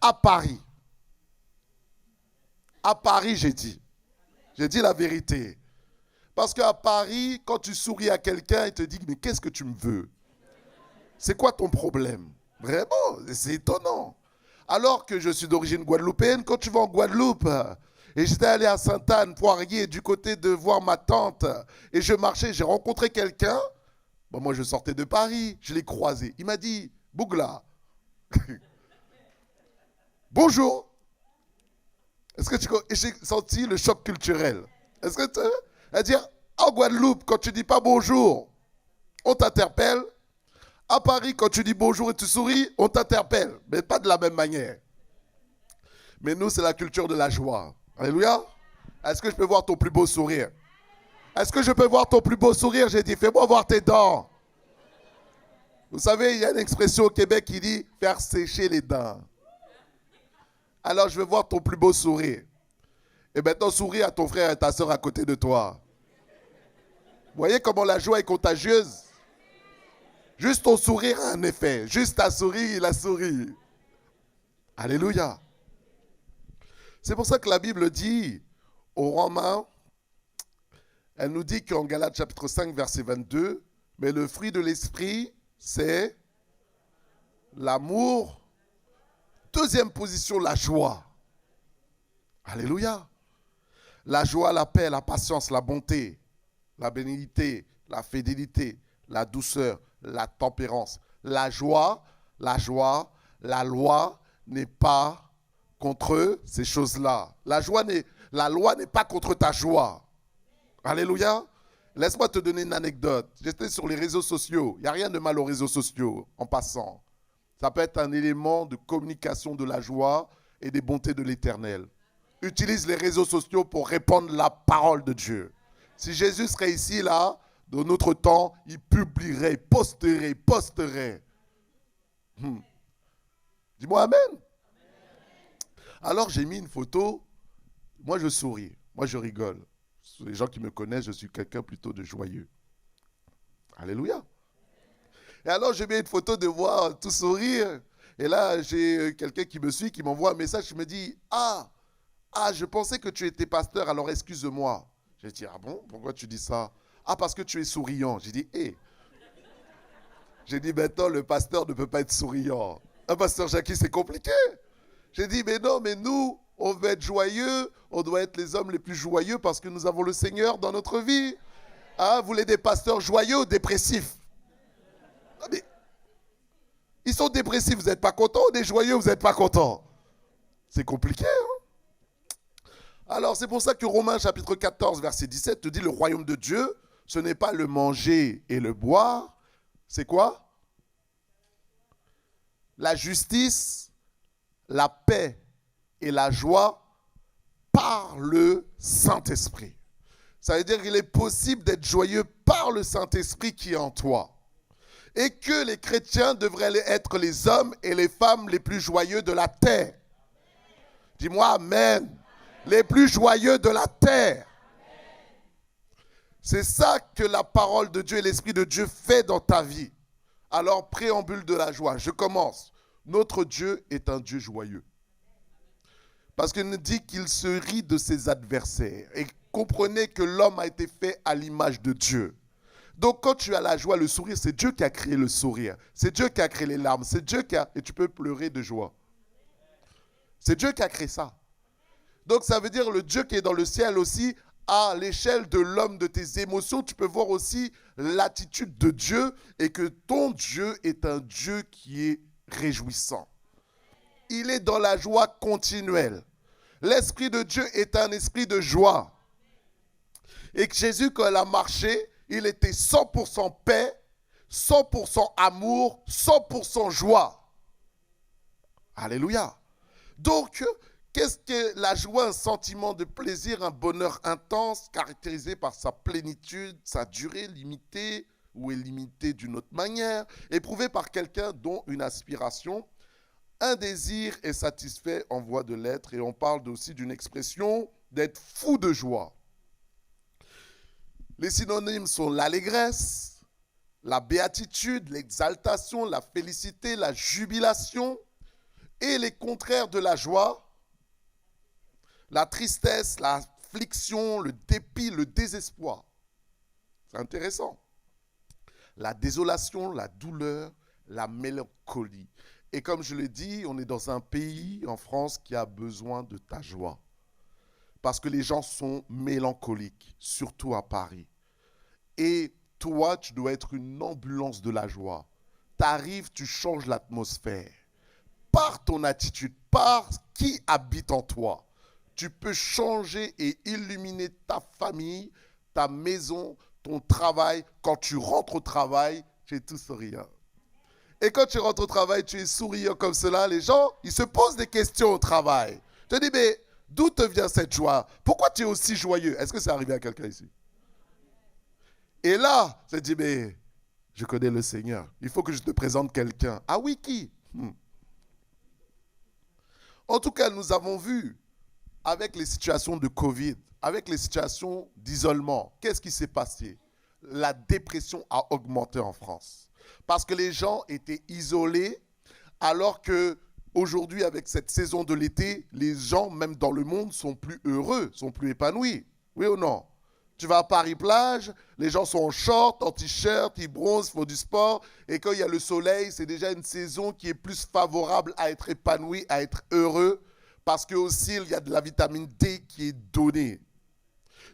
à Paris. À Paris, j'ai dit. J'ai dit la vérité. Parce qu'à Paris, quand tu souris à quelqu'un, il te dit, mais qu'est-ce que tu me veux? C'est quoi ton problème? Vraiment, c'est étonnant. Alors que je suis d'origine guadeloupéenne, quand tu vas en Guadeloupe, et j'étais allé à Sainte-Anne, Poirier, du côté de voir ma tante, et je marchais, j'ai rencontré quelqu'un, bon, moi je sortais de Paris, je l'ai croisé. Il m'a dit, Bougla, bonjour. Est-ce que tu connais? Et j'ai senti le choc culturel. Est-ce que tu... C'est-à-dire, en Guadeloupe, quand tu dis pas bonjour, on t'interpelle. À Paris, quand tu dis bonjour et tu souris, on t'interpelle. Mais pas de la même manière. Mais nous, c'est la culture de la joie. Alléluia. Est-ce que je peux voir ton plus beau sourire? Est-ce que je peux voir ton plus beau sourire? J'ai dit, fais-moi voir tes dents. Vous savez, il y a une expression au Québec qui dit faire sécher les dents. Alors, je veux voir ton plus beau sourire. Et maintenant, souris à ton frère et ta soeur à côté de toi. Vous voyez comment la joie est contagieuse? Juste ton sourire a un effet. Juste ta souris, il a souri. Alléluia. C'est pour ça que la Bible dit aux Romains, elle nous dit qu'en Galates chapitre 5, verset 22, mais le fruit de l'esprit, c'est l'amour. Deuxième position, la joie. Alléluia. La joie, la paix, la patience, la bonté, la bénignité, la fidélité, la douceur, la tempérance. La loi n'est pas contre ces choses-là. La loi n'est pas contre ta joie. Alléluia. Laisse-moi te donner une anecdote. J'étais sur les réseaux sociaux. Il n'y a rien de mal aux réseaux sociaux, en passant. Ça peut être un élément de communication de la joie et des bontés de l'Éternel. Utilise les réseaux sociaux pour répandre la parole de Dieu. Si Jésus serait ici, là, dans notre temps, il publierait, il posterait. Dis-moi Amen. Alors j'ai mis une photo. Moi, je souris. Moi, je rigole. Les gens qui me connaissent, je suis quelqu'un plutôt de joyeux. Alléluia. Et alors, j'ai mis une photo de moi tout sourire. Et là, j'ai quelqu'un qui me suit, qui m'envoie un message, qui me dit, je pensais que tu étais pasteur, alors excuse-moi. J'ai dit, ah bon, pourquoi tu dis ça? Ah, parce que tu es souriant. J'ai dit, J'ai dit, maintenant, le pasteur ne peut pas être souriant. Un pasteur Jackie, c'est compliqué. J'ai dit, mais non, mais nous, on veut être joyeux, on doit être les hommes les plus joyeux parce que nous avons le Seigneur dans notre vie. Ah, vous voulez des pasteurs joyeux ou dépressifs? Ah, mais ils sont dépressifs, vous n'êtes pas contents, ou des joyeux, vous n'êtes pas contents? C'est compliqué, hein? Alors, c'est pour ça que Romains chapitre 14, verset 17 te dit, le royaume de Dieu, ce n'est pas le manger et le boire. C'est quoi? La justice, la paix et la joie par le Saint-Esprit. Ça veut dire qu'il est possible d'être joyeux par le Saint-Esprit qui est en toi. Et que les chrétiens devraient être les hommes et les femmes les plus joyeux de la terre. Dis-moi Amen. Les plus joyeux de la terre. C'est ça que la parole de Dieu et l'Esprit de Dieu fait dans ta vie. Alors, préambule de la joie, je commence. Notre Dieu est un Dieu joyeux. Parce qu'il nous dit qu'il se rit de ses adversaires. Et comprenez que l'homme a été fait à l'image de Dieu. Donc quand tu as la joie, le sourire, c'est Dieu qui a créé le sourire. C'est Dieu qui a créé les larmes. C'est Dieu qui a... Et tu peux pleurer de joie. C'est Dieu qui a créé ça. Donc ça veut dire le Dieu qui est dans le ciel aussi, à l'échelle de l'homme, de tes émotions, tu peux voir aussi l'attitude de Dieu et que ton Dieu est un Dieu qui est réjouissant. Il est dans la joie continuelle. L'Esprit de Dieu est un esprit de joie. Et que Jésus, quand il a marché, il était 100% paix, 100% amour, 100% joie. Alléluia. Donc, qu'est-ce que la joie? Un sentiment de plaisir, un bonheur intense, caractérisé par sa plénitude, sa durée limitée ou illimitée d'une autre manière, éprouvé par quelqu'un dont une aspiration, un désir est satisfait en voie de l'être. Et on parle aussi d'une expression d'être fou de joie. Les synonymes sont l'allégresse, la béatitude, l'exaltation, la félicité, la jubilation, Et les contraires de la joie, la tristesse, l'affliction, le dépit, le désespoir. C'est intéressant. La désolation, la douleur, la mélancolie. Et comme je l'ai dit, on est dans un pays, en France, qui a besoin de ta joie. Parce que les gens sont mélancoliques, surtout à Paris. Et toi, tu dois être une ambulance de la joie. Tu arrives, tu changes l'atmosphère. Par ton attitude, par qui habite en toi, tu peux changer et illuminer ta famille, ta maison, ton travail. Quand tu rentres au travail, tu es tout souriant. Et quand tu rentres au travail, tu es souriant comme cela, les gens, ils se posent des questions au travail. Je te dis, mais d'où te vient cette joie? Pourquoi tu es aussi joyeux? Est-ce que c'est arrivé à quelqu'un ici? Et là, je te dis, mais je connais le Seigneur. Il faut que je te présente quelqu'un. Ah oui, qui? En tout cas, nous avons vu, avec les situations de Covid, avec les situations d'isolement, qu'est-ce qui s'est passé? La dépression a augmenté en France. Parce que les gens étaient isolés, alors que aujourd'hui, avec cette saison de l'été, les gens, même dans le monde, sont plus heureux, sont plus épanouis. Oui ou non? Tu vas à Paris-Plage, les gens sont en short, en t-shirt, ils bronzent, font du sport. Et quand il y a le soleil, c'est déjà une saison qui est plus favorable à être épanoui, à être heureux. Parce que aussi, il y a de la vitamine D qui est donnée.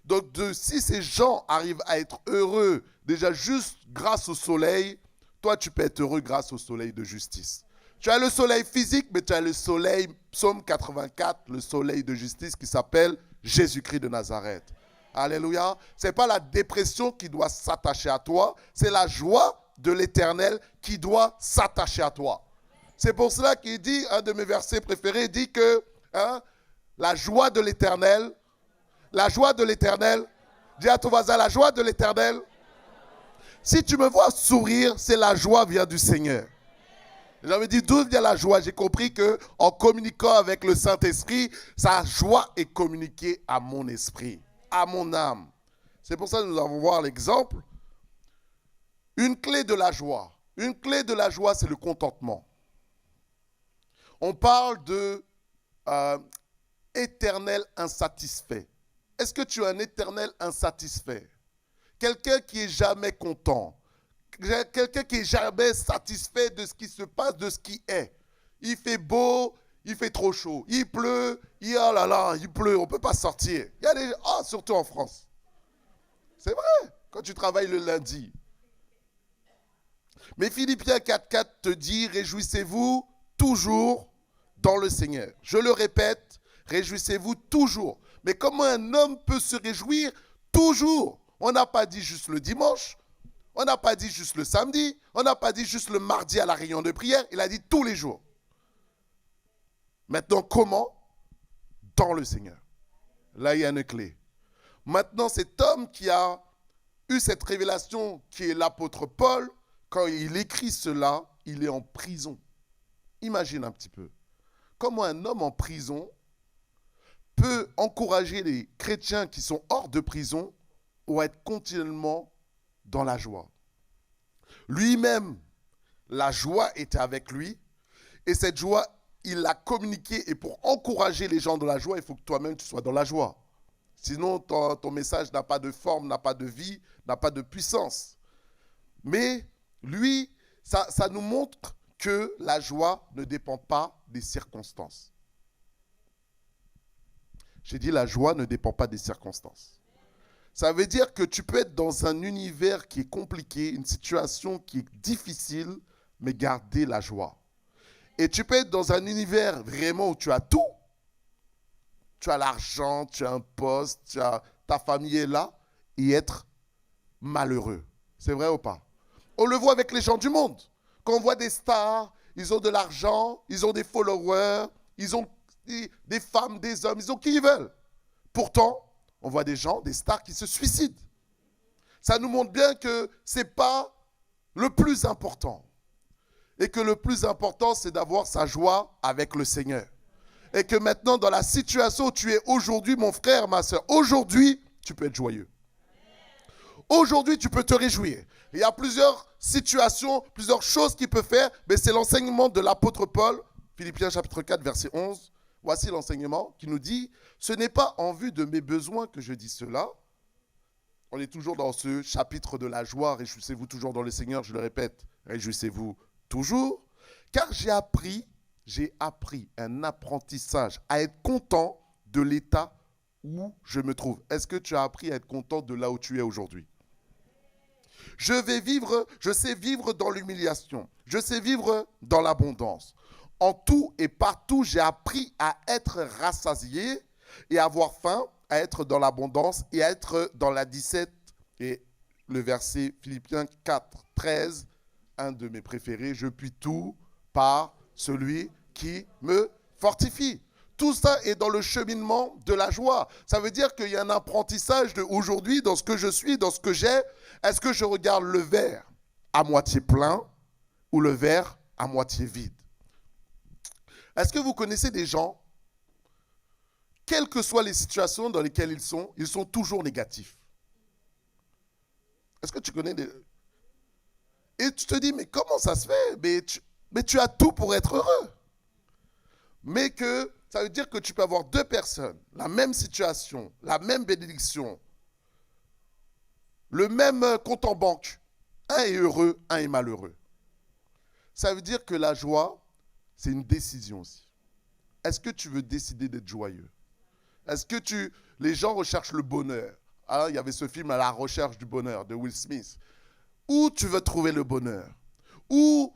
Donc, si ces gens arrivent à être heureux, déjà juste grâce au soleil, toi, tu peux être heureux grâce au soleil de justice. Tu as le soleil physique, mais tu as le soleil, Psaume 84, le soleil de justice qui s'appelle Jésus-Christ de Nazareth. Alléluia. Ce n'est pas la dépression qui doit s'attacher à toi, c'est la joie de l'Éternel qui doit s'attacher à toi. C'est pour cela qu'il dit, un de mes versets préférés, dit que la joie de l'Éternel, dis à ton voisin, la joie de l'Éternel. Si tu me vois sourire, c'est la joie vient du Seigneur. J'avais dit, d'où vient la joie? J'ai compris qu'en communiquant avec le Saint-Esprit, sa joie est communiquée à mon esprit, à mon âme. C'est pour ça que nous allons voir l'exemple. Une clé de la joie. Une clé de la joie, c'est le contentement. On parle de éternel insatisfait. Est-ce que tu es un éternel insatisfait? Quelqu'un qui est jamais content. Quelqu'un qui est jamais satisfait de ce qui se passe, de ce qui est. Il fait beau, il fait trop chaud. Il pleut, oh là là, il pleut, on ne peut pas sortir. Il y a des, surtout en France. C'est vrai, quand tu travailles le lundi. Mais Philippiens 4,4 te dit, réjouissez-vous toujours dans le Seigneur. Je le répète, réjouissez-vous toujours. Mais comment un homme peut se réjouir toujours? On n'a pas dit juste le dimanche, on n'a pas dit juste le samedi, on n'a pas dit juste le mardi à la réunion de prière, il a dit tous les jours. Maintenant, comment? Dans le Seigneur. Là, il y a une clé. Maintenant, cet homme qui a eu cette révélation, qui est l'apôtre Paul, quand il écrit cela, il est en prison. Imagine un petit peu. Comment un homme en prison peut encourager les chrétiens qui sont hors de prison à être continuellement dans la joie. Lui-même, la joie était avec lui, et cette joie, il l'a communiquée, et pour encourager les gens dans la joie, il faut que toi-même tu sois dans la joie. Sinon, ton message n'a pas de forme, n'a pas de vie, n'a pas de puissance. Mais lui, ça nous montre que la joie ne dépend pas des circonstances. J'ai dit la joie ne dépend pas des circonstances. Ça veut dire que tu peux être dans un univers qui est compliqué, une situation qui est difficile, mais garder la joie. Et tu peux être dans un univers vraiment où tu as tout. Tu as l'argent, tu as un poste, ta famille est là, et être malheureux. C'est vrai ou pas? On le voit avec les gens du monde. Quand on voit des stars, ils ont de l'argent, ils ont des followers, ils ont des femmes, des hommes, ils ont qui ils veulent. Pourtant, on voit des gens, des stars qui se suicident. Ça nous montre bien que ce n'est pas le plus important. Et que le plus important, c'est d'avoir sa joie avec le Seigneur. Et que maintenant, dans la situation où tu es aujourd'hui, mon frère, ma soeur, aujourd'hui, tu peux être joyeux. Aujourd'hui, tu peux te réjouir. Il y a plusieurs situations, plusieurs choses qu'il peut faire, mais c'est l'enseignement de l'apôtre Paul, Philippiens chapitre 4, verset 11. Voici l'enseignement qui nous dit, « Ce n'est pas en vue de mes besoins que je dis cela. » On est toujours dans ce chapitre de la joie. Réjouissez-vous toujours dans le Seigneur, je le répète. Réjouissez-vous toujours. Car j'ai appris un apprentissage à être content de l'état où je me trouve. Est-ce que tu as appris à être content de là où tu es aujourd'hui? Je sais vivre dans l'humiliation. Je sais vivre dans l'abondance. En tout et partout, j'ai appris à être rassasié et à avoir faim, à être dans l'abondance et à être dans la 17 et le verset Philippiens 4, 13, un de mes préférés. Je puis tout par celui qui me fortifie. Tout ça est dans le cheminement de la joie. Ça veut dire qu'il y a un apprentissage d'aujourd'hui dans ce que je suis, dans ce que j'ai. Est-ce que je regarde le verre à moitié plein ou le verre à moitié vide? Est-ce que vous connaissez des gens, quelles que soient les situations dans lesquelles ils sont toujours négatifs? Est-ce que tu connais des... Et tu te dis, mais comment ça se fait? Mais tu as tout pour être heureux. Mais que ça veut dire que tu peux avoir deux personnes, la même situation, la même bénédiction, le même compte en banque. Un est heureux, un est malheureux. Ça veut dire que la joie, c'est une décision aussi. Est-ce que tu veux décider d'être joyeux? Est-ce que les gens recherchent le bonheur? Ah, il y avait ce film « À la recherche du bonheur » de Will Smith. Où tu veux trouver le bonheur? Où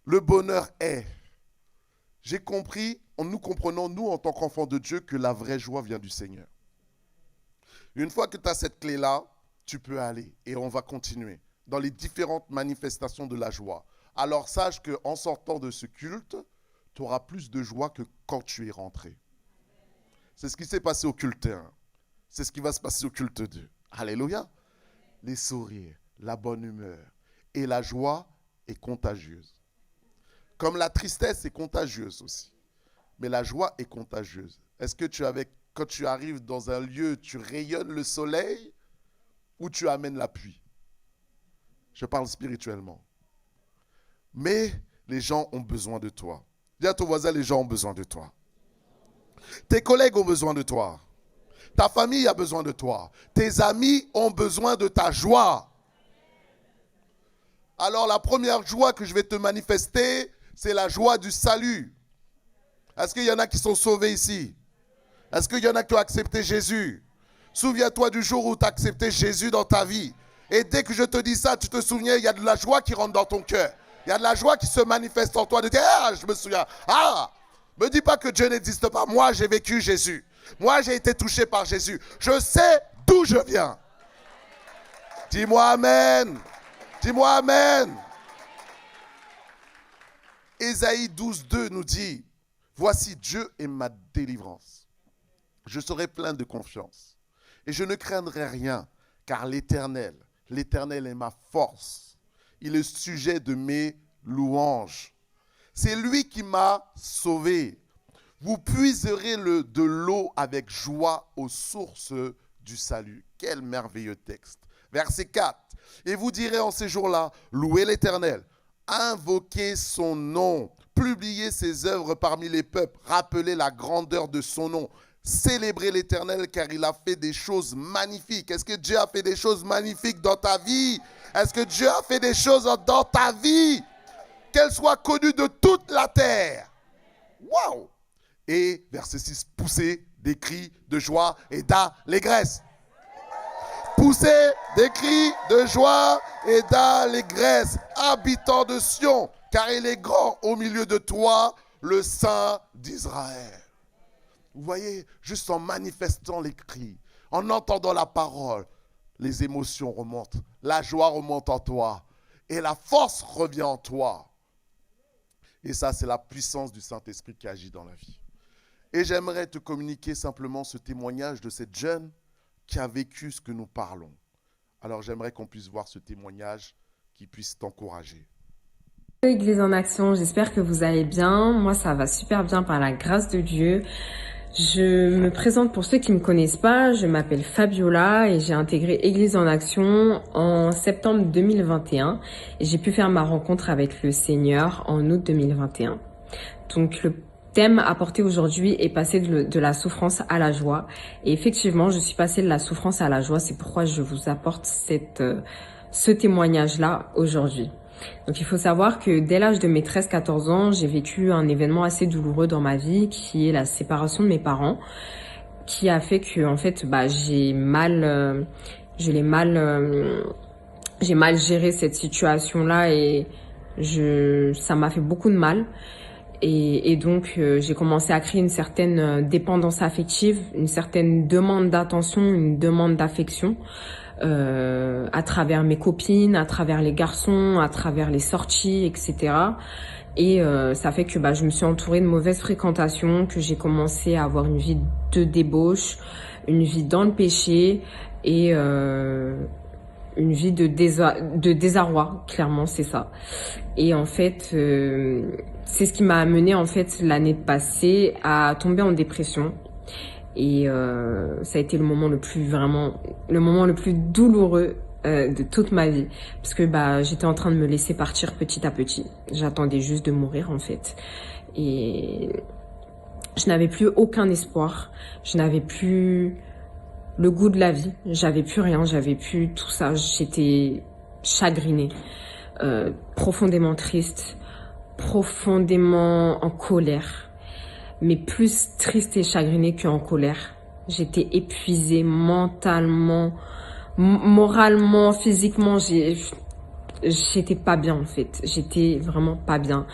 le bonheur est? J'ai compris, nous comprenons, nous, en tant qu'enfants de Dieu, que la vraie joie vient du Seigneur. Une fois que tu as cette clé-là, tu peux aller et on va continuer dans les différentes manifestations de la joie. Alors sache qu'en sortant de ce culte, tu auras plus de joie que quand tu es rentré. C'est ce qui s'est passé au culte 1. C'est ce qui va se passer au culte 2. Alléluia. Les sourires, la bonne humeur et la joie est contagieuse. Comme la tristesse est contagieuse aussi. Mais la joie est contagieuse. Est-ce que quand tu arrives dans un lieu, tu rayonnes le soleil ou tu amènes la pluie? Je parle spirituellement. Mais les gens ont besoin de toi. Dis à ton voisin, les gens ont besoin de toi. Tes collègues ont besoin de toi. Ta famille a besoin de toi. Tes amis ont besoin de ta joie. Alors la première joie que je vais te manifester, c'est la joie du salut. Est-ce qu'il y en a qui sont sauvés ici? Est-ce qu'il y en a qui ont accepté Jésus? Souviens-toi du jour où tu as accepté Jésus dans ta vie. Et dès que je te dis ça, tu te souviens, il y a de la joie qui rentre dans ton cœur. Il y a de la joie qui se manifeste en toi. De dire, ah, je me souviens. Ah, me dis pas que Dieu n'existe pas. Moi, j'ai vécu Jésus. Moi, j'ai été touché par Jésus. Je sais d'où je viens. Dis-moi Amen. Dis-moi Amen. Ésaïe 12, 2 nous dit, voici Dieu est ma délivrance. Je serai plein de confiance. Et je ne craindrai rien, car l'Éternel est ma force. Il est sujet de mes louanges. C'est lui qui m'a sauvé. Vous puiserez de l'eau avec joie aux sources du salut. Quel merveilleux texte. Verset 4. Et vous direz en ces jours-là, louez l'Éternel, invoquez son nom, publiez ses œuvres parmi les peuples, rappelez la grandeur de son nom. Célébrez l'Éternel car il a fait des choses magnifiques. Est-ce que Dieu a fait des choses magnifiques dans ta vie? Est-ce que Dieu a fait des choses dans ta vie? Qu'elles soient connues de toute la terre. Waouh! Et verset 6, poussez des cris de joie et d'allégresse. Poussez des cris de joie et d'allégresse, habitants de Sion, car il est grand au milieu de toi, le Saint d'Israël. Vous voyez, juste en manifestant les cris, en entendant la parole, les émotions remontent, la joie remonte en toi et la force revient en toi. Et ça, c'est la puissance du Saint-Esprit qui agit dans la vie. Et j'aimerais te communiquer simplement ce témoignage de cette jeune qui a vécu ce que nous parlons. Alors j'aimerais qu'on puisse voir ce témoignage qui puisse t'encourager. Église en action, j'espère que vous allez bien. Moi, ça va super bien par la grâce de Dieu. Je me présente pour ceux qui ne me connaissent pas. Je m'appelle Fabiola et j'ai intégré Église en action en septembre 2021. Et j'ai pu faire ma rencontre avec le Seigneur en août 2021. Donc le thème apporté aujourd'hui est passé de la souffrance à la joie. Et effectivement, je suis passée de la souffrance à la joie. C'est pourquoi je vous apporte ce témoignage-là aujourd'hui. Donc il faut savoir que dès l'âge de mes 13-14 ans, j'ai vécu un événement assez douloureux dans ma vie qui est la séparation de mes parents, qui a fait que en fait j'ai mal géré cette situation-là et ça m'a fait beaucoup de mal. Et donc, j'ai commencé à créer une certaine dépendance affective, une certaine demande d'attention, une demande d'affection à travers mes copines, à travers les garçons, à travers les sorties, etc. Et ça fait que je me suis entourée de mauvaises fréquentations, que j'ai commencé à avoir une vie de débauche, une vie dans le péché et une vie de désarroi, clairement, c'est ça. Et en fait, c'est ce qui m'a amené en fait l'année passée à tomber en dépression. Et ça a été le moment le plus douloureux de toute ma vie, parce que j'étais en train de me laisser partir petit à petit. J'attendais juste de mourir en fait. Et je n'avais plus aucun espoir. Je n'avais plus le goût de la vie. J'avais plus rien. J'avais plus tout ça. J'étais chagrinée, profondément triste, profondément en colère, mais plus triste et chagrinée qu'en colère. J'étais épuisée mentalement, moralement, physiquement. J'étais pas bien en fait. J'étais vraiment pas bien.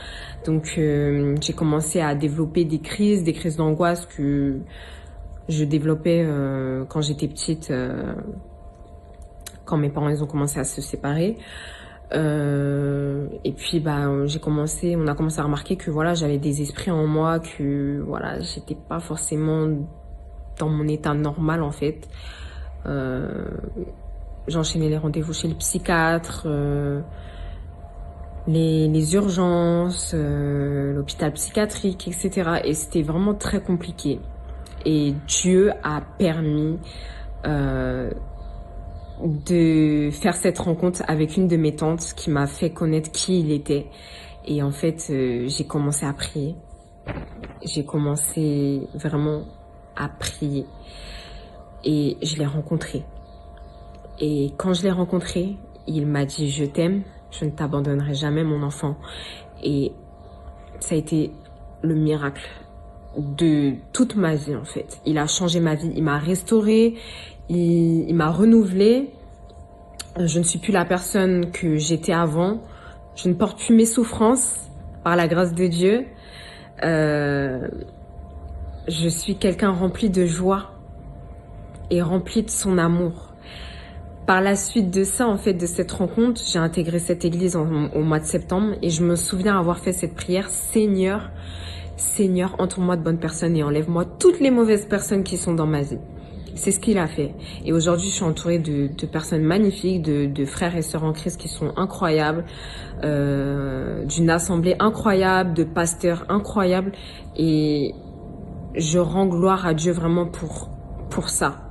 Donc j'ai commencé à développer des crises d'angoisse que je développais quand j'étais petite, quand mes parents ils ont commencé à se séparer. Et puis on a commencé à remarquer que voilà, j'avais des esprits en moi, que voilà, j'étais pas forcément dans mon état normal en fait. J'enchaînais les rendez-vous chez le psychiatre, les urgences, l'hôpital psychiatrique, etc. Et c'était vraiment très compliqué. Et Dieu a permis de faire cette rencontre avec une de mes tantes qui m'a fait connaître qui il était. Et en fait, j'ai commencé à prier. J'ai commencé vraiment à prier. Et je l'ai rencontré. Et quand je l'ai rencontré, il m'a dit « Je t'aime, je ne t'abandonnerai jamais mon enfant ». Et ça a été le miracle de toute ma vie en fait. Il a changé ma vie, il m'a restaurée, il m'a renouvelée. Je ne suis plus la personne que j'étais avant. Je ne porte plus mes souffrances par la grâce de Dieu. Je suis quelqu'un rempli de joie et rempli de son amour. Par la suite de ça, en fait, de cette rencontre, j'ai intégré cette église au mois de septembre et je me souviens avoir fait cette prière: Seigneur, Seigneur, entoure-moi de bonnes personnes et enlève-moi toutes les mauvaises personnes qui sont dans ma vie. C'est ce qu'il a fait. Et aujourd'hui, je suis entourée de personnes magnifiques, de frères et sœurs en Christ qui sont incroyables, d'une assemblée incroyable, de pasteurs incroyables. Et je rends gloire à Dieu vraiment pour ça.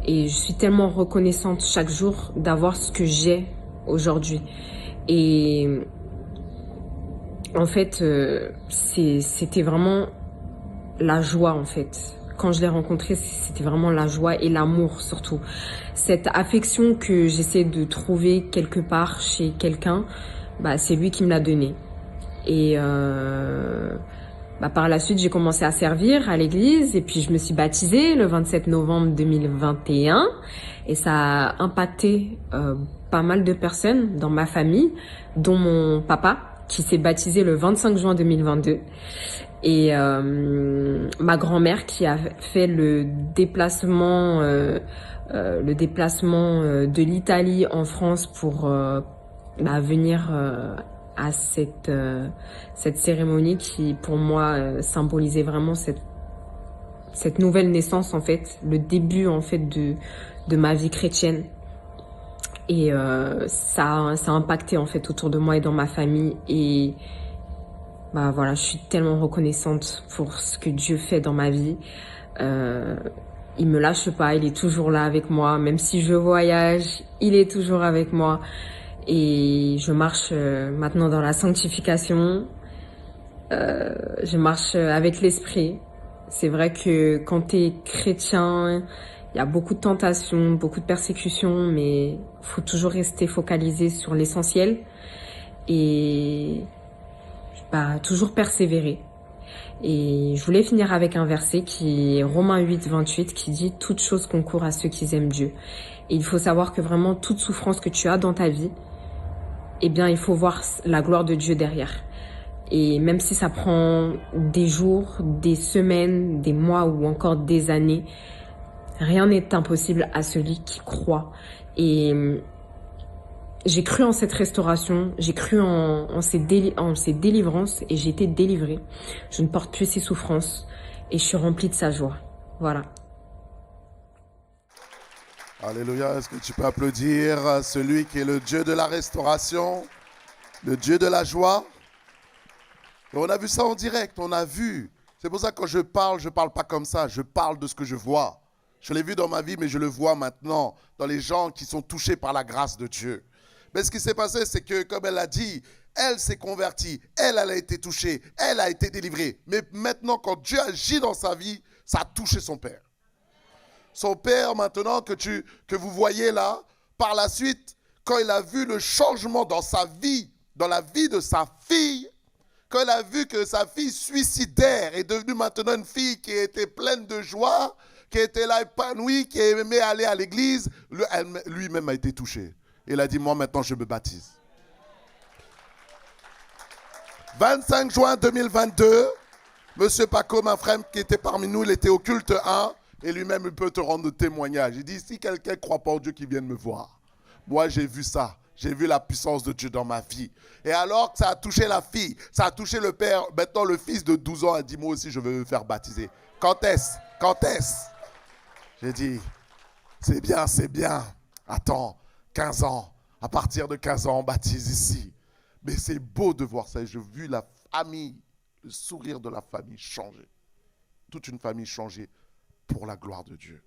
Et je suis tellement reconnaissante chaque jour d'avoir ce que j'ai aujourd'hui. Et en fait, c'était vraiment la joie en fait. Quand je l'ai rencontré, c'était vraiment la joie et l'amour surtout. Cette affection que j'essaie de trouver quelque part chez quelqu'un, c'est lui qui me l'a donnée. Et par la suite, j'ai commencé à servir à l'église et puis je me suis baptisée le 27 novembre 2021 et ça a impacté pas mal de personnes dans ma famille, dont mon papa qui s'est baptisé le 25 juin 2022 et ma grand-mère qui a fait le déplacement de l'Italie en France pour venir à cette cérémonie qui pour moi symbolisait vraiment cette nouvelle naissance en fait, le début en fait de ma vie chrétienne. Et ça a impacté en fait autour de moi et dans ma famille. Et voilà, je suis tellement reconnaissante pour ce que Dieu fait dans ma vie. Il me lâche pas, il est toujours là avec moi. Même si je voyage, il est toujours avec moi. Et je marche maintenant dans la sanctification. Je marche avec l'esprit. C'est vrai que quand tu es chrétien, il y a beaucoup de tentations, beaucoup de persécutions, mais faut toujours rester focalisé sur l'essentiel et toujours persévérer. Et je voulais finir avec un verset qui est Romains 8, 28, qui dit « Toute chose concourt à ceux qui aiment Dieu ». Et il faut savoir que vraiment toute souffrance que tu as dans ta vie, eh bien il faut voir la gloire de Dieu derrière. Et même si ça prend des jours, des semaines, des mois ou encore des années, rien n'est impossible à celui qui croit. Et j'ai cru en cette restauration, j'ai cru en ces délivrances et j'ai été délivrée. Je ne porte plus ces souffrances et je suis remplie de sa joie. Voilà. Alléluia. Est-ce que tu peux applaudir celui qui est le Dieu de la restauration, le Dieu de la joie? Et on a vu ça en direct, on a vu. C'est pour ça que quand je parle pas comme ça, je parle de ce que je vois. Je l'ai vu dans ma vie, mais je le vois maintenant dans les gens qui sont touchés par la grâce de Dieu. Mais ce qui s'est passé, c'est que, comme elle l'a dit, elle s'est convertie, elle a été touchée, elle a été délivrée. Mais maintenant, quand Dieu agit dans sa vie, ça a touché son père. Son père, maintenant, que vous voyez là, par la suite, quand il a vu le changement dans sa vie, dans la vie de sa fille, quand il a vu que sa fille suicidaire est devenue maintenant une fille qui était pleine de joie, qui était là épanouie, qui aimait aller à l'église, lui-même a été touché. Il a dit, moi maintenant je me baptise. 25 juin 2022, M. Paco, ma frère qui était parmi nous, il était au culte 1, et lui-même il peut te rendre témoignage. Il dit, si quelqu'un ne croit pas en Dieu, qu'il vienne me voir. Moi j'ai vu ça. J'ai vu la puissance de Dieu dans ma vie. Et alors que ça a touché la fille, ça a touché le père, maintenant le fils de 12 ans a dit, moi aussi je veux me faire baptiser. Quand est-ce? Quand est-ce? J'ai dit, c'est bien. Attends, 15 ans. À partir de 15 ans, on baptise ici. Mais c'est beau de voir ça. J'ai vu la famille, le sourire de la famille changer. Toute une famille changer pour la gloire de Dieu.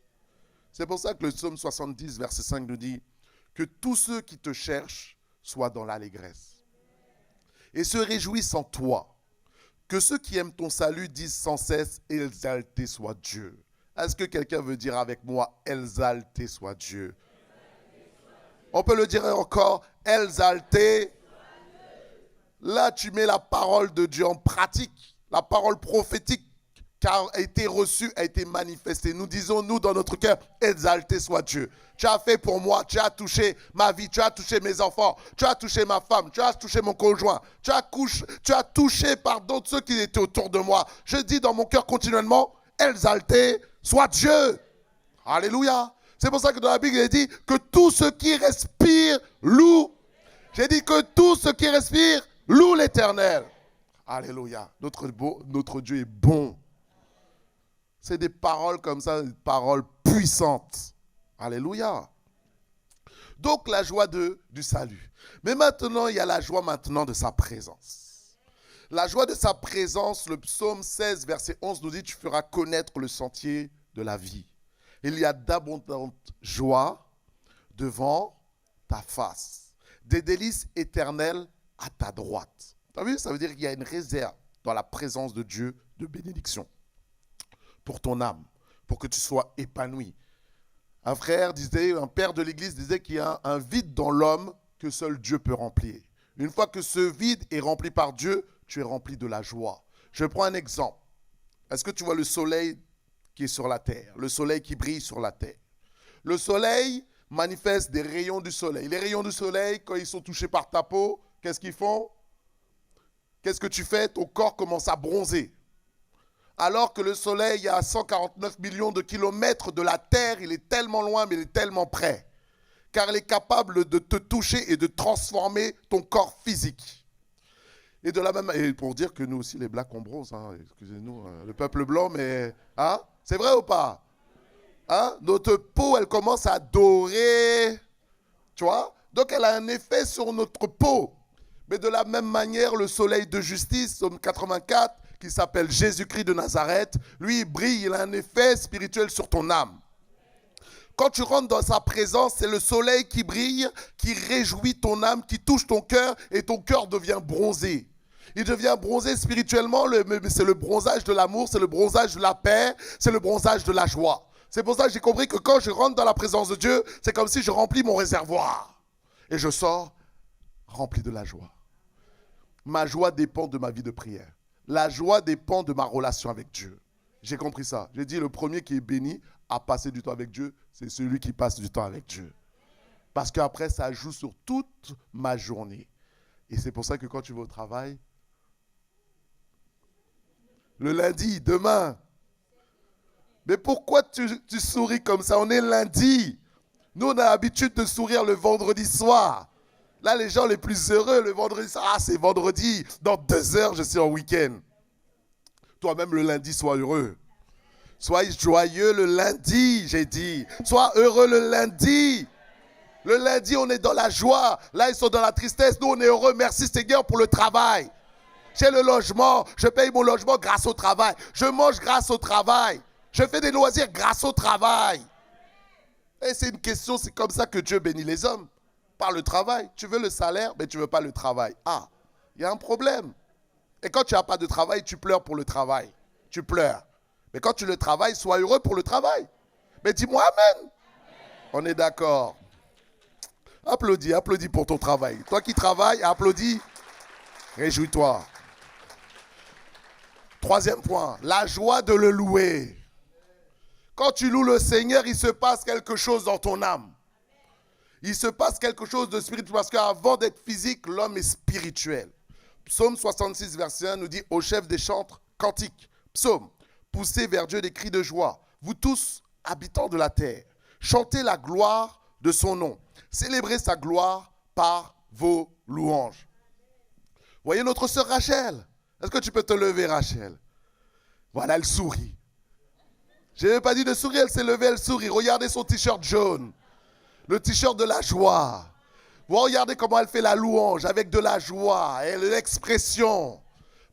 C'est pour ça que le psaume 70, verset 5 nous dit, que tous ceux qui te cherchent soient dans l'allégresse et se réjouissent en toi. Que ceux qui aiment ton salut disent sans cesse, exalté soit Dieu. Est-ce que quelqu'un veut dire avec moi, exalté soit Dieu? On peut le dire encore, exalté. Là, tu mets la parole de Dieu en pratique. La parole prophétique qui a été reçue, a été manifestée. Nous disons, nous, dans notre cœur, exalté soit Dieu. Tu as fait pour moi, tu as touché ma vie, tu as touché mes enfants, tu as touché ma femme, tu as touché mon conjoint, tu as touché, pardon, ceux qui étaient autour de moi. Je dis dans mon cœur continuellement, exalté soit Dieu. Alléluia. C'est pour ça que dans la Bible, il est dit que tout ce qui respire loue. J'ai dit que tout ce qui respire loue l'Éternel. Alléluia. Notre Dieu est bon. C'est des paroles comme ça, des paroles puissantes. Alléluia. Donc la joie du salut. Mais maintenant, il y a la joie maintenant de sa présence. La joie de sa présence, le psaume 16, verset 11 nous dit, tu feras connaître le sentier de la vie. Il y a d'abondantes joies devant ta face. Des délices éternelles à ta droite. Tu as vu? Ça veut dire qu'il y a une réserve dans la présence de Dieu de bénédiction. Pour ton âme, pour que tu sois épanoui. Un frère disait, un père de l'église disait qu'il y a un vide dans l'homme que seul Dieu peut remplir. Une fois que ce vide est rempli par Dieu, tu es rempli de la joie. Je prends un exemple. Est-ce que tu vois le soleil qui est sur la terre, le soleil qui brille sur la terre? Le soleil manifeste des rayons du soleil. Les rayons du soleil, quand ils sont touchés par ta peau, qu'est-ce qu'ils font? Qu'est-ce que tu fais? Ton corps commence à bronzer. Alors que le soleil est à 149 millions de kilomètres de la terre, il est tellement loin, mais il est tellement près. Car il est capable de te toucher et de transformer ton corps physique. Et de la même et pour dire que nous aussi, les blacks, on bronze, hein, excusez-nous, le peuple blanc, mais hein, c'est vrai ou pas? Hein? Notre peau, elle commence à dorer, tu vois? Donc elle a un effet sur notre peau. Mais de la même manière, le soleil de justice, Psaume 84, qui s'appelle Jésus-Christ de Nazareth, lui, il brille, il a un effet spirituel sur ton âme. Quand tu rentres dans sa présence, c'est le soleil qui brille, qui réjouit ton âme, qui touche ton cœur, et ton cœur devient bronzé. Il devient bronzé spirituellement, c'est le bronzage de l'amour, c'est le bronzage de la paix, c'est le bronzage de la joie. C'est pour ça que j'ai compris que quand je rentre dans la présence de Dieu, c'est comme si je remplis mon réservoir. Et je sors rempli de la joie. Ma joie dépend de ma vie de prière. La joie dépend de ma relation avec Dieu. J'ai compris ça. J'ai dit le premier qui est béni à passer du temps avec Dieu, c'est celui qui passe du temps avec Dieu. Parce qu'après, ça joue sur toute ma journée. Et c'est pour ça que quand tu vas au travail, le lundi, demain, mais pourquoi tu souris comme ça? On est lundi. Nous, on a l'habitude de sourire le vendredi soir. Là, les gens les plus heureux, le vendredi soir, ah, c'est vendredi. Dans 2 heures, je suis en week-end. Toi-même, le lundi, sois heureux. Sois joyeux le lundi, j'ai dit. Sois heureux le lundi. Le lundi, on est dans la joie. Là, ils sont dans la tristesse. Nous, on est heureux. Merci Seigneur pour le travail. J'ai le logement. Je paye mon logement grâce au travail. Je mange grâce au travail. Je fais des loisirs grâce au travail. Et c'est une question, c'est comme ça que Dieu bénit les hommes. Par le travail. Tu veux le salaire, mais tu ne veux pas le travail. Ah, il y a un problème. Et quand tu n'as pas de travail, tu pleures pour le travail. Tu pleures. Mais quand tu le travailles, sois heureux pour le travail. Mais dis-moi amen. On est d'accord. Applaudis, applaudis pour ton travail. Toi qui travailles, applaudis. Réjouis-toi. 3e point, la joie de le louer. Quand tu loues le Seigneur, il se passe quelque chose dans ton âme. Il se passe quelque chose de spirituel. Parce qu'avant d'être physique, l'homme est spirituel. Psaume 66, verset 1 nous dit, au chef des chantres, cantique, psaume, poussez vers Dieu des cris de joie. Vous tous, habitants de la terre, chantez la gloire de son nom. Célébrez sa gloire par vos louanges. Voyez notre sœur Rachel. Est-ce que tu peux te lever, Rachel? Voilà, elle sourit. Je n'ai pas dit de sourire, elle s'est levée, elle sourit. Regardez son t-shirt jaune. Le t-shirt de la joie. Vous regardez comment elle fait la louange avec de la joie et l'expression.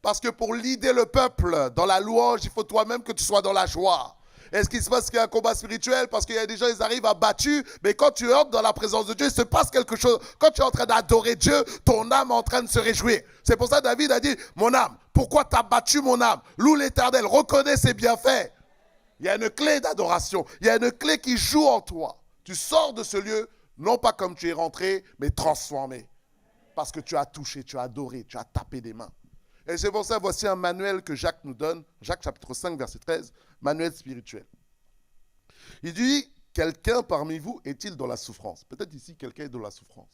Parce que pour leader le peuple dans la louange, il faut toi-même que tu sois dans la joie. Est-ce qu'il se passe qu'il y a un combat spirituel? Parce qu'il y a des gens, ils arrivent abattus. Mais quand tu entres dans la présence de Dieu, il se passe quelque chose. Quand tu es en train d'adorer Dieu, ton âme est en train de se réjouir. C'est pour ça que David a dit, mon âme, pourquoi t'as battu mon âme? Loue l'Éternel, reconnais ses bienfaits. Il y a une clé d'adoration. Il y a une clé qui joue en toi. Tu sors de ce lieu, non pas comme tu es rentré, mais transformé. Parce que tu as touché, tu as adoré, tu as tapé des mains. Et c'est pour ça, voici un manuel que Jacques nous donne. Jacques chapitre 5, verset 13, manuel spirituel. Il dit, quelqu'un parmi vous est-il dans la souffrance? Peut-être ici, quelqu'un est dans la souffrance.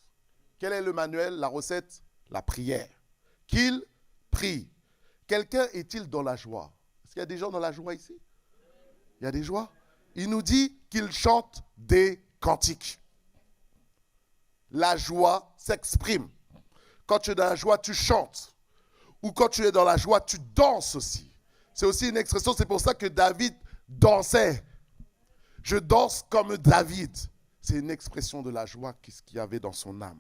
Quel est le manuel, la recette? La prière. Qu'il prie. Quelqu'un est-il dans la joie? Est-ce qu'il y a des gens dans la joie ici? Il y a des joies? Il nous dit qu'il chante des cantiques. La joie s'exprime. Quand tu es dans la joie, tu chantes. Ou quand tu es dans la joie, tu danses aussi. C'est aussi une expression, c'est pour ça que David dansait. Je danse comme David. C'est une expression de la joie qu'il y avait dans son âme.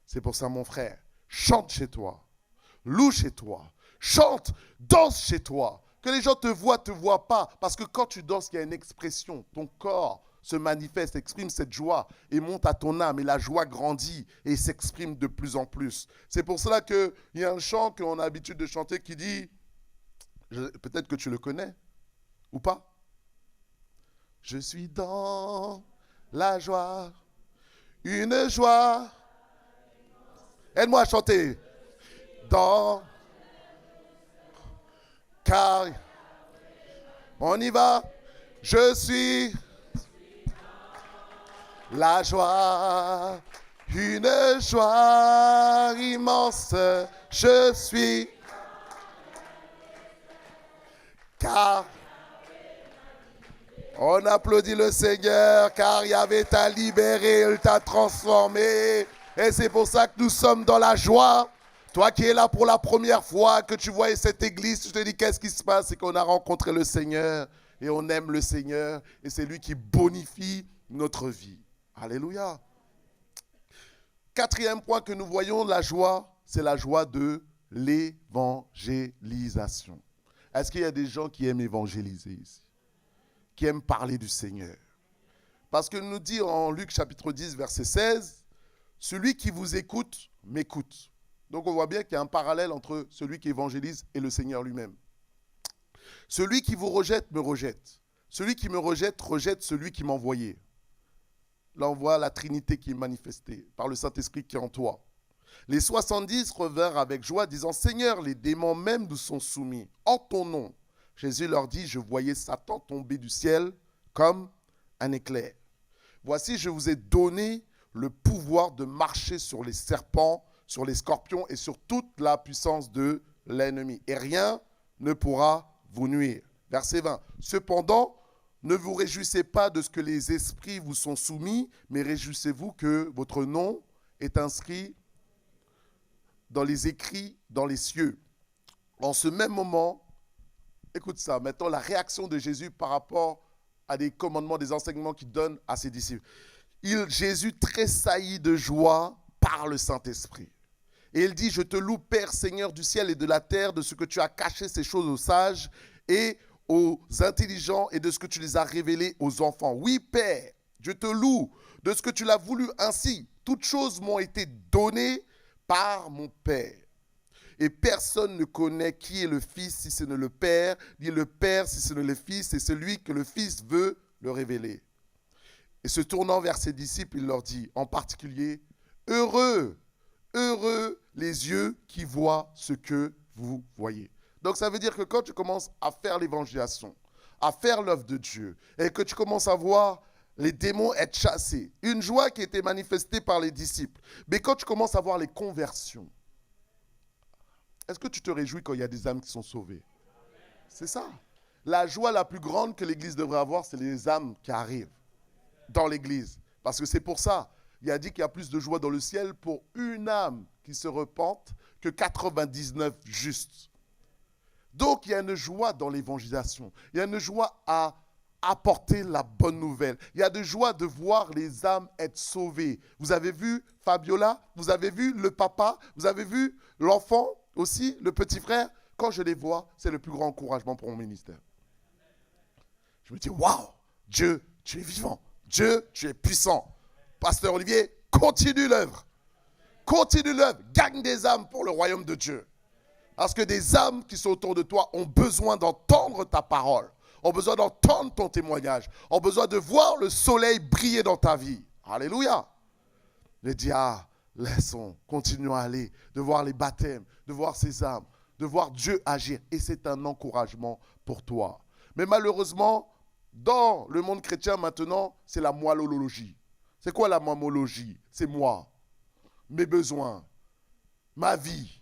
C'est pour ça, mon frère, chante chez toi. Loue chez toi. Chante, danse chez toi. Que les gens te voient pas. Parce que quand tu danses, il y a une expression. Ton corps se manifeste, exprime cette joie et monte à ton âme. Et la joie grandit et s'exprime de plus en plus. C'est pour cela qu'il y a un chant qu'on a l'habitude de chanter qui dit, peut-être que tu le connais ou pas. Je suis dans la joie, une joie. Aide-moi à chanter. Dans... Car on y va, je suis la joie, une joie immense, je suis. Car on applaudit le Seigneur, car il avait t'a libéré, il t'a transformé. Et c'est pour ça que nous sommes dans la joie. Toi qui es là pour la première fois, que tu vois cette église, tu te dis qu'est-ce qui se passe? C'est qu'on a rencontré le Seigneur et on aime le Seigneur et c'est lui qui bonifie notre vie. Alléluia. 4e point que nous voyons, la joie, c'est la joie de l'évangélisation. Est-ce qu'il y a des gens qui aiment évangéliser ici? Qui aiment parler du Seigneur? Parce que nous dit en Luc chapitre 10, verset 16, celui qui vous écoute, m'écoute. Donc on voit bien qu'il y a un parallèle entre celui qui évangélise et le Seigneur lui-même. Celui qui vous rejette me rejette. Celui qui me rejette rejette celui qui m'a envoyé. Là on voit la Trinité qui est manifestée par le Saint-Esprit qui est en toi. Les 70 revinrent avec joie, disant, Seigneur, les démons même nous sont soumis. En ton nom, Jésus leur dit, je voyais Satan tomber du ciel comme un éclair. Voici, je vous ai donné le pouvoir de marcher sur les serpents, sur les scorpions et sur toute la puissance de l'ennemi. Et rien ne pourra vous nuire. Verset 20. Cependant, ne vous réjouissez pas de ce que les esprits vous sont soumis, mais réjouissez-vous que votre nom est inscrit dans les écrits, dans les cieux. En ce même moment, écoute ça, maintenant la réaction de Jésus par rapport à des commandements, des enseignements qu'il donne à ses disciples. Jésus tressaillit de joie par le Saint-Esprit. Et il dit, je te loue, Père, Seigneur du ciel et de la terre, de ce que tu as caché ces choses aux sages et aux intelligents et de ce que tu les as révélées aux enfants. Oui, Père, je te loue de ce que tu l'as voulu ainsi. Toutes choses m'ont été données par mon Père. Et personne ne connaît qui est le Fils si ce n'est le Père, ni le Père si ce n'est le Fils, et celui que le Fils veut le révéler. Et se tournant vers ses disciples, il leur dit, en particulier, heureux, heureux les yeux qui voient ce que vous voyez. Donc ça veut dire que quand tu commences à faire l'évangélisation, à faire l'œuvre de Dieu, et que tu commences à voir les démons être chassés, une joie qui était manifestée par les disciples, mais quand tu commences à voir les conversions, est-ce que tu te réjouis quand il y a des âmes qui sont sauvées? C'est ça. La joie la plus grande que l'Église devrait avoir, c'est les âmes qui arrivent dans l'Église. Parce que c'est pour ça, il a dit qu'il y a plus de joie dans le ciel pour une âme qui se repente que 99 justes. Donc il y a une joie dans l'évangélisation. Il y a une joie à apporter la bonne nouvelle. Il y a de joie de voir les âmes être sauvées. Vous avez vu Fabiola, vous avez vu le papa, vous avez vu l'enfant aussi, le petit frère. Quand je les vois, c'est le plus grand encouragement pour mon ministère. Je me dis, waouh, Dieu, tu es vivant. Dieu, tu es puissant. Pasteur Olivier, continue l'œuvre. Continue l'œuvre. Gagne des âmes pour le royaume de Dieu. Parce que des âmes qui sont autour de toi ont besoin d'entendre ta parole, ont besoin d'entendre ton témoignage, ont besoin de voir le soleil briller dans ta vie. Alléluia. Je dis, laissons, continuons à aller, de voir les baptêmes, de voir ces âmes, de voir Dieu agir. Et c'est un encouragement pour toi. Mais malheureusement, dans le monde chrétien maintenant, c'est la moellologie. C'est quoi la moellologie? C'est moi, mes besoins, ma vie.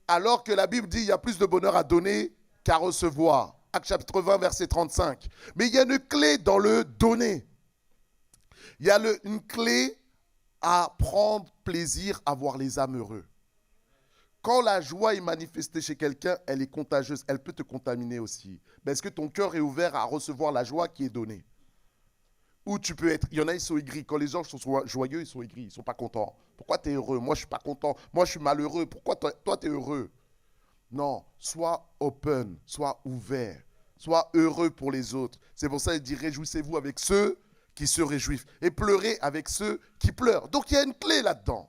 Alors que la Bible dit qu'il y a plus de bonheur à donner qu'à recevoir. Actes chapitre 20, verset 35. Mais il y a une clé dans le donner. Il y a une clé à prendre plaisir à voir les âmes heureux. Quand la joie est manifestée chez quelqu'un, elle est contagieuse. Elle peut te contaminer aussi. Mais est-ce que ton cœur est ouvert à recevoir la joie qui est donnée? Ou tu peux être... Il y en a, ils sont aigris. Quand les gens sont joyeux, ils sont aigris. Ils ne sont pas contents. Pourquoi tu es heureux? Moi, je ne suis pas content. Moi, je suis malheureux. Pourquoi toi, tu es heureux? Non, sois open, sois ouvert. Sois heureux pour les autres. C'est pour ça qu'il dit, réjouissez-vous avec ceux qui se réjouissent. Et pleurez avec ceux qui pleurent. Donc, il y a une clé là-dedans.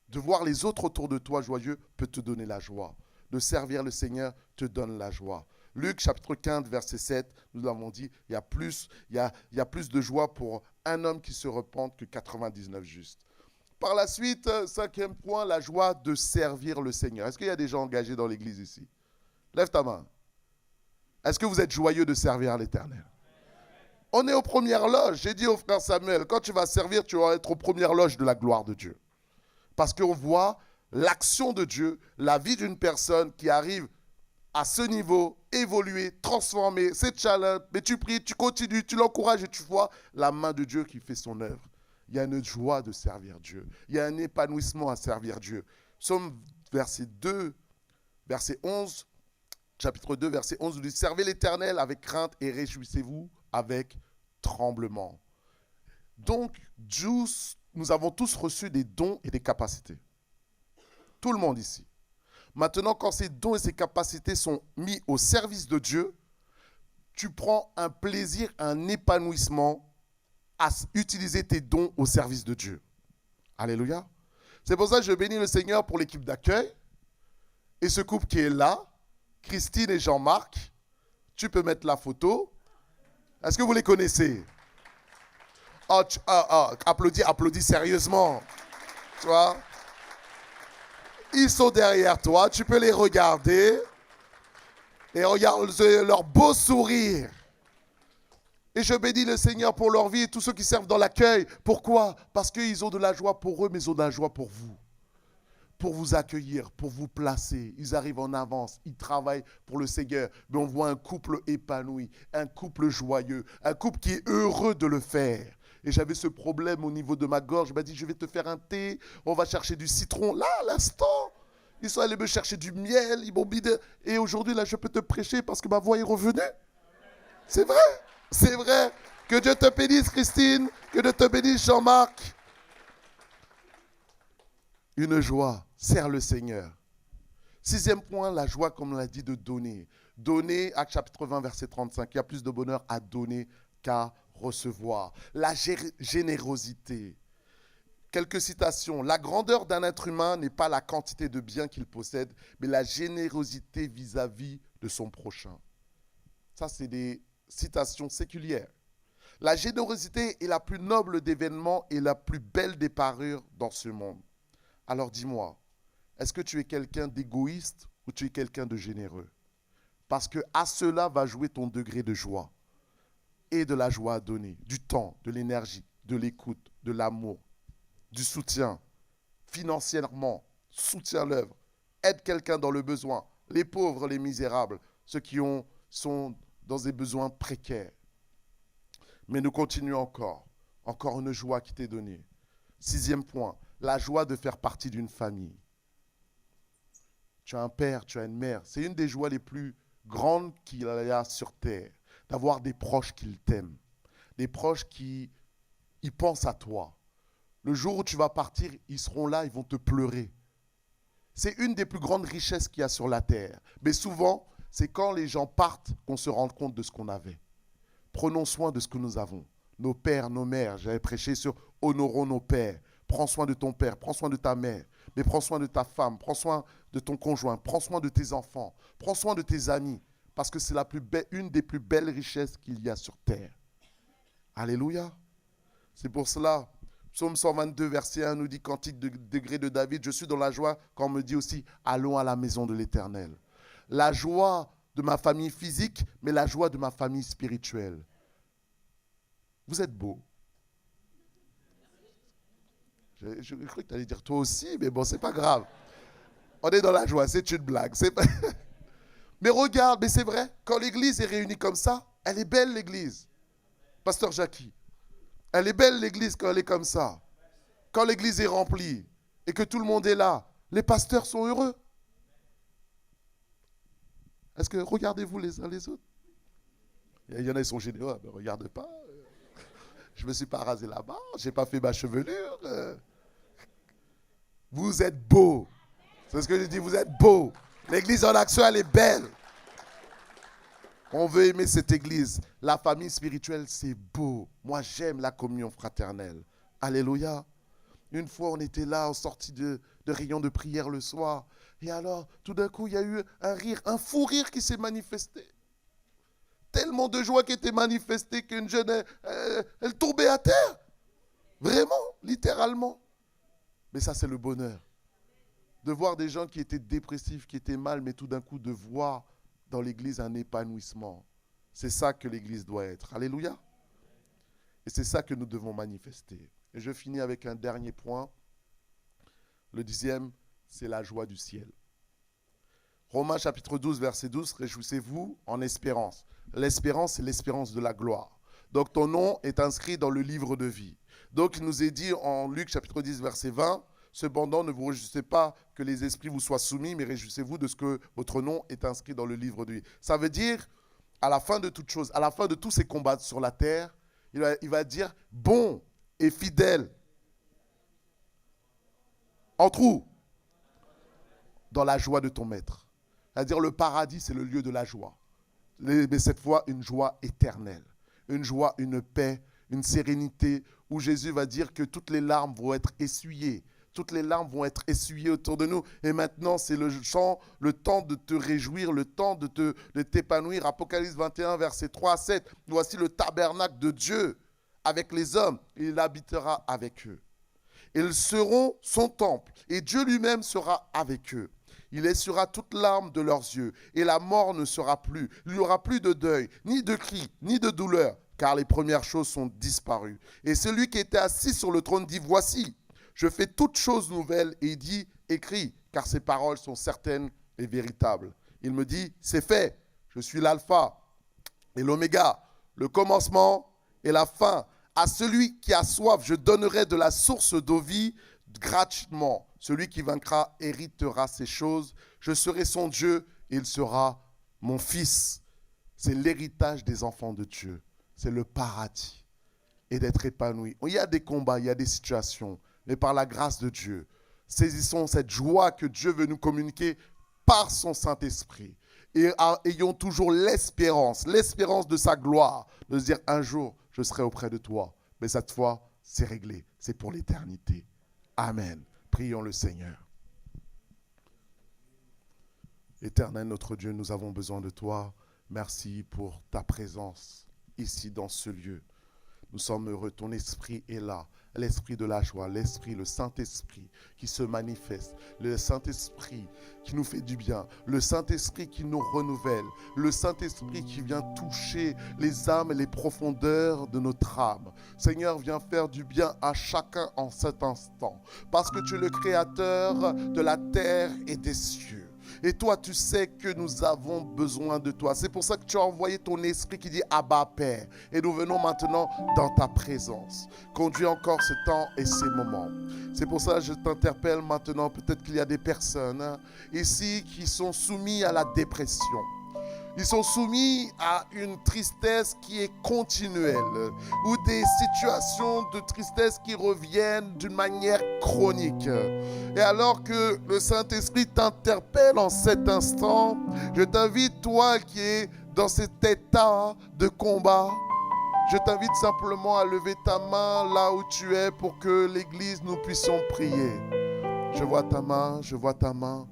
De voir les autres autour de toi joyeux peut te donner la joie. De servir le Seigneur te donne la joie. Luc chapitre 15, verset 7, nous l'avons dit, il y a plus de joie pour un homme qui se repente que 99 justes. Par la suite, 5e point, la joie de servir le Seigneur. Est-ce qu'il y a des gens engagés dans l'église ici? Lève ta main. Est-ce que vous êtes joyeux de servir l'Éternel? On est aux premières loges. J'ai dit au frère Samuel, quand tu vas servir, tu vas être aux premières loges de la gloire de Dieu. Parce qu'on voit l'action de Dieu, la vie d'une personne qui arrive à ce niveau, évoluer, transformer, c'est challenge, mais tu pries, tu continues, tu l'encourages et tu vois la main de Dieu qui fait son œuvre. Il y a une joie de servir Dieu. Il y a un épanouissement à servir Dieu. Psaume verset 2, verset 11, chapitre 2, verset 11, nous dit « Servez l'Éternel avec crainte et réjouissez-vous avec tremblement. » Donc, nous avons tous reçu des dons et des capacités. Tout le monde ici. Maintenant, quand ces dons et ces capacités sont mis au service de Dieu, tu prends un plaisir, un épanouissement à utiliser tes dons au service de Dieu. Alléluia. C'est pour ça que je bénis le Seigneur pour l'équipe d'accueil et ce couple qui est là, Christine et Jean-Marc. Tu peux mettre la photo. Est-ce que vous les connaissez? Applaudis sérieusement. Tu vois? Ils sont derrière toi, tu peux les regarder. Et regarde leur beau sourire. Et je bénis le Seigneur pour leur vie et tous ceux qui servent dans l'accueil. Pourquoi? Parce qu'ils ont de la joie pour eux, mais ils ont de la joie pour vous. Pour vous accueillir, pour vous placer. Ils arrivent en avance, ils travaillent pour le Seigneur. Mais on voit un couple épanoui, un couple joyeux, un couple qui est heureux de le faire. Et j'avais ce problème au niveau de ma gorge. Je m'a dit, je vais te faire un thé, on va chercher du citron. Là, à l'instant, ils sont allés me chercher du miel, ils m'ont mis de... Et aujourd'hui, là, je peux te prêcher parce que ma voix est revenue. C'est vrai. C'est vrai. Que Dieu te bénisse, Christine. Que Dieu te bénisse, Jean-Marc. Une joie. Sers le Seigneur. 6e point, la joie, comme on l'a dit, de donner. Donner, Actes chapitre 20, verset 35. Il y a plus de bonheur à donner qu'à recevoir. La générosité. Quelques citations. La grandeur d'un être humain n'est pas la quantité de biens qu'il possède, mais la générosité vis-à-vis de son prochain. Ça, c'est des citation séculière. La générosité est la plus noble d'événements et la plus belle des parures dans ce monde. Alors dis-moi, est-ce que tu es quelqu'un d'égoïste ou tu es quelqu'un de généreux? Parce que à cela va jouer ton degré de joie et de la joie à donner, du temps, de l'énergie, de l'écoute, de l'amour, du soutien, financièrement, soutiens l'œuvre, aide quelqu'un dans le besoin, les pauvres, les misérables, ceux qui sont dans des besoins précaires. Mais nous continuons encore une joie qui t'est donnée. 6e point, la joie de faire partie d'une famille. Tu as un père, tu as une mère. C'est une des joies les plus grandes qu'il y a sur terre, d'avoir des proches qui t'aiment, des proches qui ils pensent à toi. Le jour où tu vas partir, ils seront là, ils vont te pleurer. C'est une des plus grandes richesses qu'il y a sur la terre. Mais souvent, c'est quand les gens partent qu'on se rend compte de ce qu'on avait. Prenons soin de ce que nous avons. Nos pères, nos mères. J'avais prêché sur honorons nos pères. Prends soin de ton père, prends soin de ta mère. Mais prends soin de ta femme, prends soin de ton conjoint, prends soin de tes enfants, prends soin de tes amis. Parce que c'est une des plus belles richesses qu'il y a sur terre. Alléluia. C'est pour cela, Psaume 122, verset 1 nous dit, cantique de degré de David, je suis dans la joie quand on me dit aussi, allons à la maison de l'Éternel. La joie de ma famille physique, mais la joie de ma famille spirituelle. Vous êtes beaux. Je cru que tu allais dire toi aussi, mais bon, c'est pas grave. On est dans la joie, c'est une blague. Pas... mais regarde, mais c'est vrai, quand l'église est réunie comme ça, elle est belle l'église. Pasteur Jackie, elle est belle l'église quand elle est comme ça. Quand l'église est remplie et que tout le monde est là, les pasteurs sont heureux. Est-ce que regardez-vous les uns les autres? Il y en a qui sont généreux, ne regarde pas. Je ne me suis pas rasé la barbe, je n'ai pas fait ma chevelure. Vous êtes beaux. C'est ce que je dis, vous êtes beaux. L'église en action, elle est belle. On veut aimer cette église. La famille spirituelle, c'est beau. Moi, j'aime la communion fraternelle. Alléluia. Une fois, on était là, en sortie de rayon de prière le soir. Et alors, tout d'un coup, il y a eu un rire, un fou rire qui s'est manifesté. Tellement de joie qui était manifestée qu'une jeune, elle tombait à terre. Vraiment, littéralement. Mais ça, c'est le bonheur. De voir des gens qui étaient dépressifs, qui étaient mal, mais tout d'un coup, de voir dans l'église un épanouissement. C'est ça que l'église doit être. Alléluia. Et c'est ça que nous devons manifester. Et je finis avec un dernier point. Le 10e, c'est la joie du ciel. Romains chapitre 12, verset 12, réjouissez-vous en espérance. L'espérance, c'est l'espérance de la gloire. Donc ton nom est inscrit dans le livre de vie. Donc il nous est dit en Luc chapitre 10, verset 20, cependant ne vous réjouissez pas que les esprits vous soient soumis, mais réjouissez-vous de ce que votre nom est inscrit dans le livre de vie. Ça veut dire, à la fin de toute chose, à la fin de tous ces combats sur la terre, il va dire bon et fidèle. Entre où? Dans la joie de ton maître. C'est-à-dire le paradis, c'est le lieu de la joie. Mais cette fois, une joie éternelle. Une joie, une paix, une sérénité, où Jésus va dire que toutes les larmes vont être essuyées. toutes les larmes vont être essuyées autour de nous. Et maintenant, c'est le temps de te réjouir, le temps de t'épanouir. Apocalypse 21, versets 3 à 7. Voici le tabernacle de Dieu avec les hommes. Il habitera avec eux. Ils seront son temple et Dieu lui-même sera avec eux. Il essuiera toute larme de leurs yeux et la mort ne sera plus. Il n'y aura plus de deuil, ni de cris, ni de douleur, car les premières choses sont disparues. Et celui qui était assis sur le trône dit, voici, je fais toutes choses nouvelles. Et il dit, écris, car ces paroles sont certaines et véritables. Il me dit, c'est fait, je suis l'alpha et l'oméga, le commencement et la fin. À celui qui a soif, je donnerai de la source d'eau vie gratuitement. Celui qui vaincra héritera ces choses. Je serai son Dieu et il sera mon fils. C'est l'héritage des enfants de Dieu. C'est le paradis. Et d'être épanoui. Il y a des combats, il y a des situations. Mais par la grâce de Dieu, saisissons cette joie que Dieu veut nous communiquer par son Saint-Esprit. Et ayons toujours l'espérance de sa gloire, de se dire un jour, je serai auprès de toi. Mais cette fois, c'est réglé. C'est pour l'éternité. Amen. Prions le Seigneur. Éternel notre Dieu, nous avons besoin de toi. Merci pour ta présence ici dans ce lieu. Nous sommes heureux, ton esprit est là. L'esprit de la joie, l'esprit, le Saint-Esprit qui se manifeste, le Saint-Esprit qui nous fait du bien, le Saint-Esprit qui nous renouvelle, le Saint-Esprit qui vient toucher les âmes et les profondeurs de notre âme. Seigneur, viens faire du bien à chacun en cet instant, parce que tu es le Créateur de la terre et des cieux. Et toi, tu sais que nous avons besoin de toi. C'est pour ça que tu as envoyé ton esprit qui dit Abba Père. Et nous venons maintenant dans ta présence. Conduis encore ce temps et ces moments. C'est pour ça que je t'interpelle maintenant. Peut-être qu'il y a des personnes ici qui sont soumises à la dépression. Ils sont soumis à une tristesse qui est continuelle ou des situations de tristesse qui reviennent d'une manière chronique. Et alors que le Saint-Esprit t'interpelle en cet instant, je t'invite, toi qui es dans cet état de combat, je t'invite simplement à lever ta main là où tu es pour que l'Église, nous puissions prier. Je vois ta main, je vois ta main.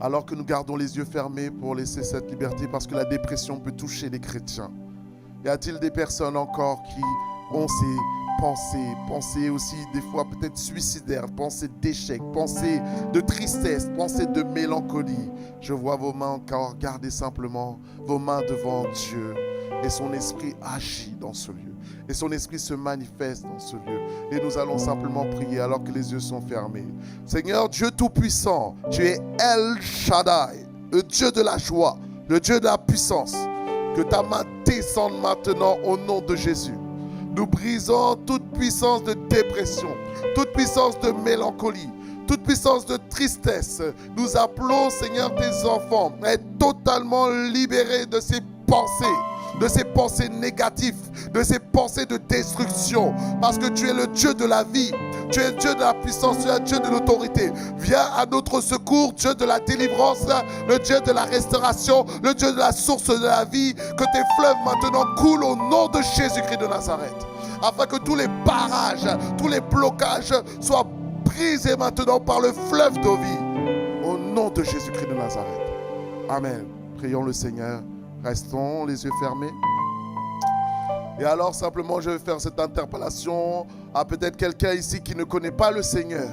Alors que nous gardons les yeux fermés pour laisser cette liberté, parce que la dépression peut toucher les chrétiens. Y a-t-il des personnes encore qui ont ces pensées aussi des fois peut-être suicidaires, pensées d'échec, pensées de tristesse, pensées de mélancolie? Je vois vos mains encore, gardez simplement vos mains devant Dieu. Et son esprit agit dans ce lieu. Et son esprit se manifeste dans ce lieu. Et nous allons simplement prier alors que les yeux sont fermés. Seigneur Dieu Tout-Puissant, tu es El Shaddai, le Dieu de la joie, le Dieu de la puissance. Que ta main descende maintenant au nom de Jésus. Nous brisons toute puissance de dépression, toute puissance de mélancolie, toute puissance de tristesse. Nous appelons, Seigneur, tes enfants à être totalement libérés de ces pensées négatives, de ces pensées de destruction, parce que tu es le Dieu de la vie, tu es le Dieu de la puissance, tu es le Dieu de l'autorité. Viens à notre secours, Dieu de la délivrance, le Dieu de la restauration, le Dieu de la source de la vie. Que tes fleuves maintenant coulent au nom de Jésus-Christ de Nazareth, afin que tous les barrages, tous les blocages soient brisés maintenant par le fleuve de vie, au nom de Jésus-Christ de Nazareth. Amen. Prions le Seigneur. Restons les yeux fermés. Et alors simplement je vais faire cette interpellation à peut-être quelqu'un ici qui ne connaît pas le Seigneur.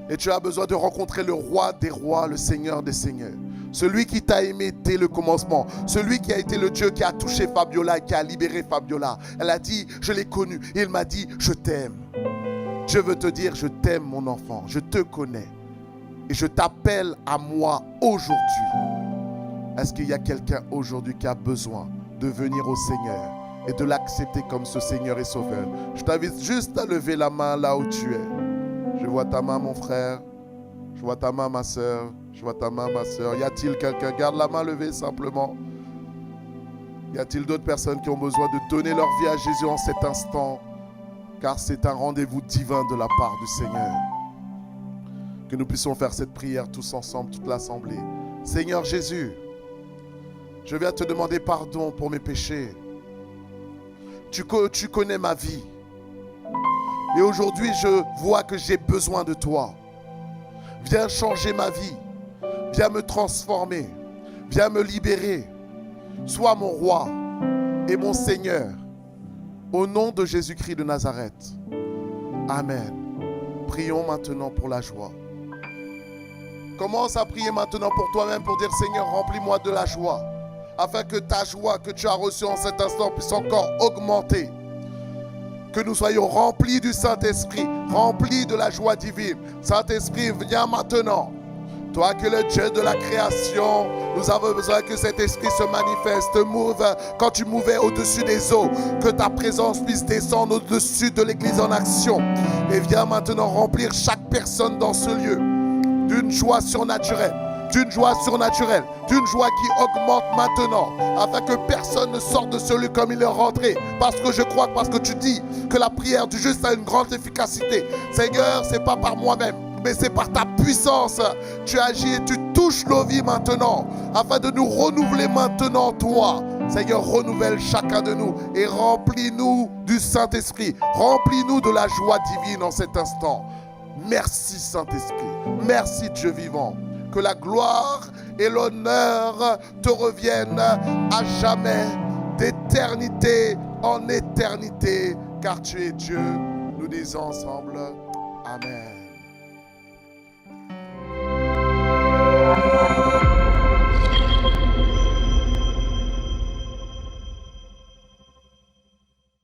Et tu as besoin de rencontrer le roi des rois, le Seigneur des seigneurs. Celui qui t'a aimé dès le commencement. Celui qui a été le Dieu qui a touché Fabiola et qui a libéré Fabiola. Elle a dit, je l'ai connu. Et il m'a dit, je t'aime. Je veux te dire, je t'aime mon enfant. Je te connais. Et je t'appelle à moi aujourd'hui. Est-ce qu'il y a quelqu'un aujourd'hui qui a besoin de venir au Seigneur et de l'accepter comme ce Seigneur et Sauveur? Je t'invite juste à lever la main là où tu es. Je vois ta main, mon frère. Je vois ta main, ma soeur. Je vois ta main, ma soeur. Y a-t-il quelqu'un? Garde la main levée simplement. Y a-t-il d'autres personnes qui ont besoin de donner leur vie à Jésus en cet instant? Car c'est un rendez-vous divin de la part du Seigneur. Que nous puissions faire cette prière tous ensemble, toute l'assemblée. Seigneur Jésus, je viens te demander pardon pour mes péchés. Tu connais ma vie. Et aujourd'hui, je vois que j'ai besoin de toi. Viens changer ma vie. Viens me transformer. Viens me libérer. Sois mon roi et mon Seigneur. Au nom de Jésus-Christ de Nazareth. Amen. Prions maintenant pour la joie. Commence à prier maintenant pour toi-même pour dire Seigneur, remplis-moi de la joie. Afin que ta joie que tu as reçue en cet instant puisse encore augmenter. Que nous soyons remplis du Saint-Esprit, remplis de la joie divine. Saint-Esprit, viens maintenant. Toi qui es le Dieu de la création, nous avons besoin que cet esprit se manifeste, move quand tu mouvais au-dessus des eaux, que ta présence puisse descendre au-dessus de l'église en action. Et viens maintenant remplir chaque personne dans ce lieu d'une joie surnaturelle, d'une joie surnaturelle, d'une joie qui augmente maintenant, afin que personne ne sorte de ce lieu comme il est rentré. Parce que je crois, parce que tu dis que la prière du juste a une grande efficacité. Seigneur, c'est pas par moi-même, mais c'est par ta puissance. Tu agis et tu touches nos vies maintenant, afin de nous renouveler maintenant, toi. Seigneur, renouvelle chacun de nous et remplis-nous du Saint-Esprit. Remplis-nous de la joie divine en cet instant. Merci Saint-Esprit. Merci Dieu vivant. Que la gloire et l'honneur te reviennent à jamais, d'éternité en éternité, car tu es Dieu. Nous disons ensemble, Amen.